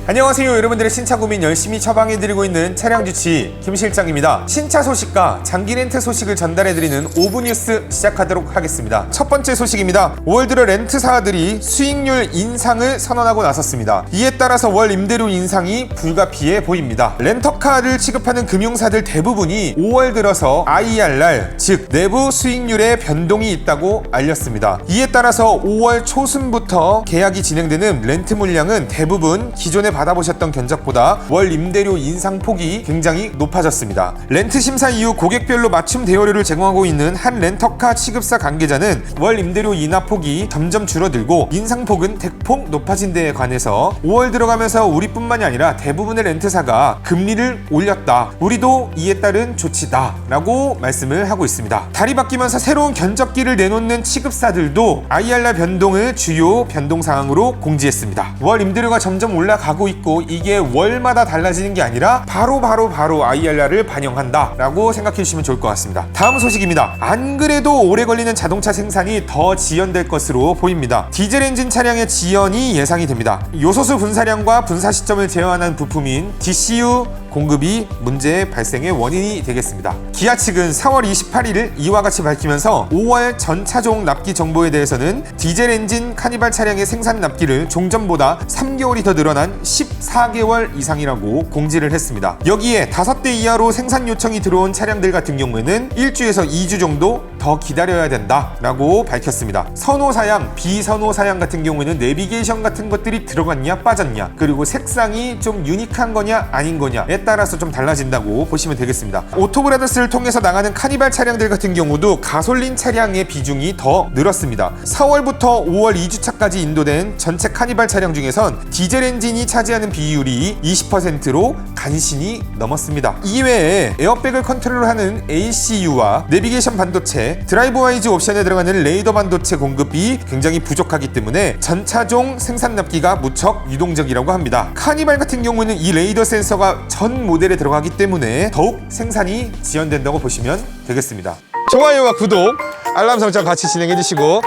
안녕하세요. 여러분들의 신차 고민 열심히 처방해드리고 있는 차량주치 김실장입니다. 신차 소식과 장기 렌트 소식을 전달해드리는 5분 뉴스 시작하도록 하겠습니다. 첫 번째 소식입니다. 5월 들어 렌트사들이 수익률 인상을 선언하고 나섰습니다. 이에 따라서 월 임대료 인상이 불가피해 보입니다. 렌터카를 취급하는 금융사들 대부분이 5월 들어서 IRR, 즉 내부 수익률에 변동이 있다고 알렸습니다. 이에 따라서 5월 초순부터 계약이 진행되는 렌트 물량은 대부분 기존에 받아보셨던 견적보다 월 임대료 인상 폭이 굉장히 높아졌습니다. 렌트 심사 이후 고객별로 맞춤 대여료를 제공하고 있는 한 렌터카 취급사 관계자는 월 임대료 인하 폭이 점점 줄어들고 인상폭은 대폭 높아진 데에 관해서 5월 들어가면서 우리뿐만이 아니라 대부분의 렌트사가 금리를 올렸다. 우리도 이에 따른 조치다 라고 말씀을 하고 있습니다. 달이 바뀌면서 새로운 견적기를 내놓는 취급사들도 IRR 변동을 주요 변동 사항으로 공지했습니다. 월 임대료가 점점 올라가고 있고 이게 월마다 달라지는 게 아니라 바로 IRR을 반영한다 라고 생각해 주시면 좋을 것 같습니다. 다음 소식입니다. 안 그래도 오래 걸리는 자동차 생산이 더 지연될 것으로 보입니다. 디젤 엔진 차량의 지연이 예상이 됩니다. 요소수 분사량과 분사 시점을 제어하는 부품인 DCU 공급이 문제 발생의 원인이 되겠습니다. 기아 측은 4월 28일을 이와 같이 밝히면서 5월 전 차종 납기 정보에 대해서는 디젤 엔진 카니발 차량의 생산 납기를 종전보다 3개월이 더 늘어난 14개월 이상이라고 공지를 했습니다. 여기에 5대 이하로 생산 요청이 들어온 차량들 같은 경우에는 1주에서 2주 정도 더 기다려야 된다라고 밝혔습니다. 선호 사양, 비선호 사양 같은 경우에는 내비게이션 같은 것들이 들어갔냐 빠졌냐, 그리고 색상이 좀 유니크한 거냐 아닌 거냐에 따라서 좀 달라진다고 보시면 되겠습니다. 오토브라더스를 통해서 나가는 카니발 차량들 같은 경우도 가솔린 차량의 비중이 더 늘었습니다. 4월부터 5월 2주차까지 인도된 전체 카니발 차량 중에선 디젤 엔진이 차지하는 비율이 20%로 간신히 넘었습니다. 이외에 에어백을 컨트롤하는 ACU와 내비게이션 반도체, 드라이브 와이즈 옵션에 들어가는 레이더 반도체 공급이 굉장히 부족하기 때문에 전차종 생산 납기가 무척 유동적이라고 합니다. 카니발 같은 경우는 이 레이더 센서가 전 모델에 들어가기 때문에 더욱 생산이 지연된다고 보시면 되겠습니다. 좋아요와 구독, 알람 설정 같이 진행해 주시고,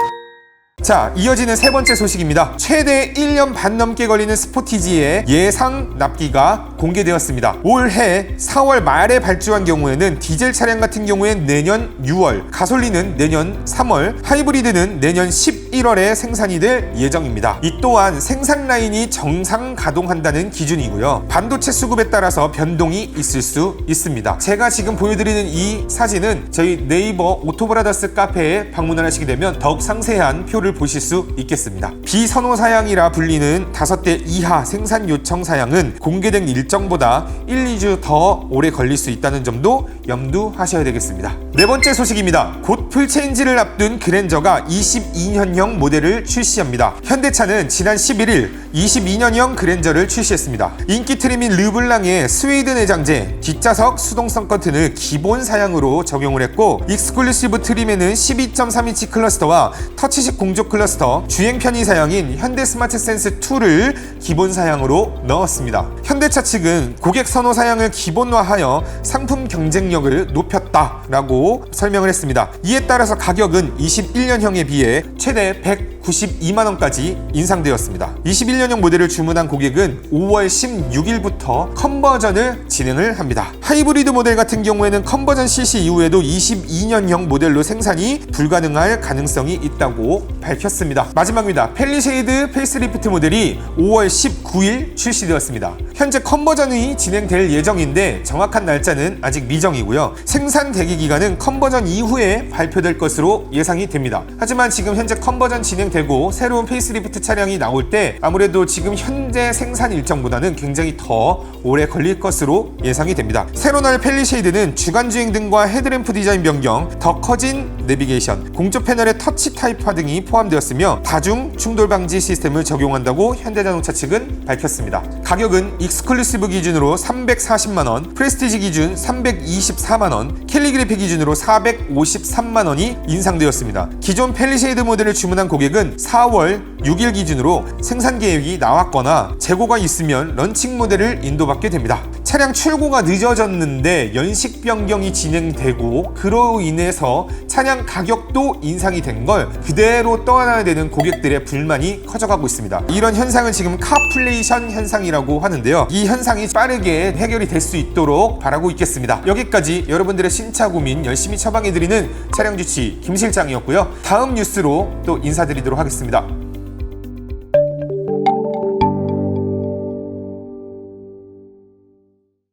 자, 이어지는 세 번째 소식입니다. 최대 1년 반 넘게 걸리는 스포티지의 예상 납기가 공개되었습니다. 올해 4월 말에 발주한 경우에는 디젤 차량 같은 경우엔 내년 6월, 가솔린은 내년 3월, 하이브리드는 내년 11월에 생산이 될 예정입니다. 이 또한 생산 라인이 정상 가동한다는 기준이고요. 반도체 수급에 따라서 변동이 있을 수 있습니다. 제가 지금 보여드리는 이 사진은 저희 네이버 오토브라더스 카페에 방문을 하시게 되면 더욱 상세한 표를 보실 수 있겠습니다. 비선호 사양이라 불리는 5대 이하 생산 요청 사양은 공개된 일정보다 1, 2주 더 오래 걸릴 수 있다는 점도 염두하셔야 되겠습니다. 네 번째 소식입니다. 곧 풀체인지를 앞둔 그랜저가 22년형 모델을 출시합니다. 현대차는 지난 11일 22년형 그랜저를 출시했습니다. 인기 트림인 르블랑의 스웨이드 내장재, 뒷좌석 수동성 커튼을 기본 사양으로 적용을 했고, 익스클루시브 트림에는 12.3인치 클러스터와 터치식 공조 클러스터, 주행 편의 사양인 현대 스마트 센스 2를 기본 사양으로 넣었습니다. 현대차 측은 고객 선호 사양을 기본화하여 상품 경쟁력을 높였다라고 설명을 했습니다. 이에 따라서 가격은 21년형에 비해 최대 192만원까지 인상되었습니다. 21년형 모델을 주문한 고객은 5월 16일부터 컨버전을 진행을 합니다. 하이브리드 모델 같은 경우에는 컨버전 실시 이후에도 22년형 모델로 생산이 불가능할 가능성이 있다고 밝혔습니다. 마지막입니다. 펠리쉐이드 페이스리프트 모델이 5월 19일 출시되었습니다. 현재 컨버전이 진행될 예정인데 정확한 날짜는 아직 미정이고요. 생산 대기 기간은 컨버전 이후에 발표될 것으로 예상이 됩니다. 하지만 지금 현재 컨버전 진행되고 새로운 페이스리프트 차량이 나올 때 아무래도 지금 현재 생산 일정보다는 굉장히 더 오래 걸릴 것으로 예상이 됩니다. 새로 나올 펠리쉐이드는 주간주행 등과 헤드램프 디자인 변경, 더 커진 내비게이션, 공조 패널의 터치 타입화 등이 포함되었으며 다중 충돌 방지 시스템을 적용한다고 현대자동차 측은 밝혔습니다. 가격은 익스클루시브 기준으로 340만원, 프레스티지 기준 324만원, 캘리그래피 기준으로 453만원이 인상되었습니다. 기존 펠리쉐이드 모델을 주문한 고객은 4월 6일 기준으로 생산 계획이 나왔거나 재고가 있으면 런칭 모델을 인도받게 됩니다. 차량 출고가 늦어졌는데 연식 변경이 진행되고 그로 인해서 차량 가격도 인상이 된 걸 그대로 떠나야 되는 고객들의 불만이 커져가고 있습니다. 이런 현상은 지금 카플레이션 현상이라고 하는데요. 이 현상이 빠르게 해결이 될 수 있도록 바라고 있겠습니다. 여기까지 여러분들의 신차 고민 열심히 처방해드리는 차량주치 김 실장이었고요. 다음 뉴스로 또 인사드리도록 하겠습니다.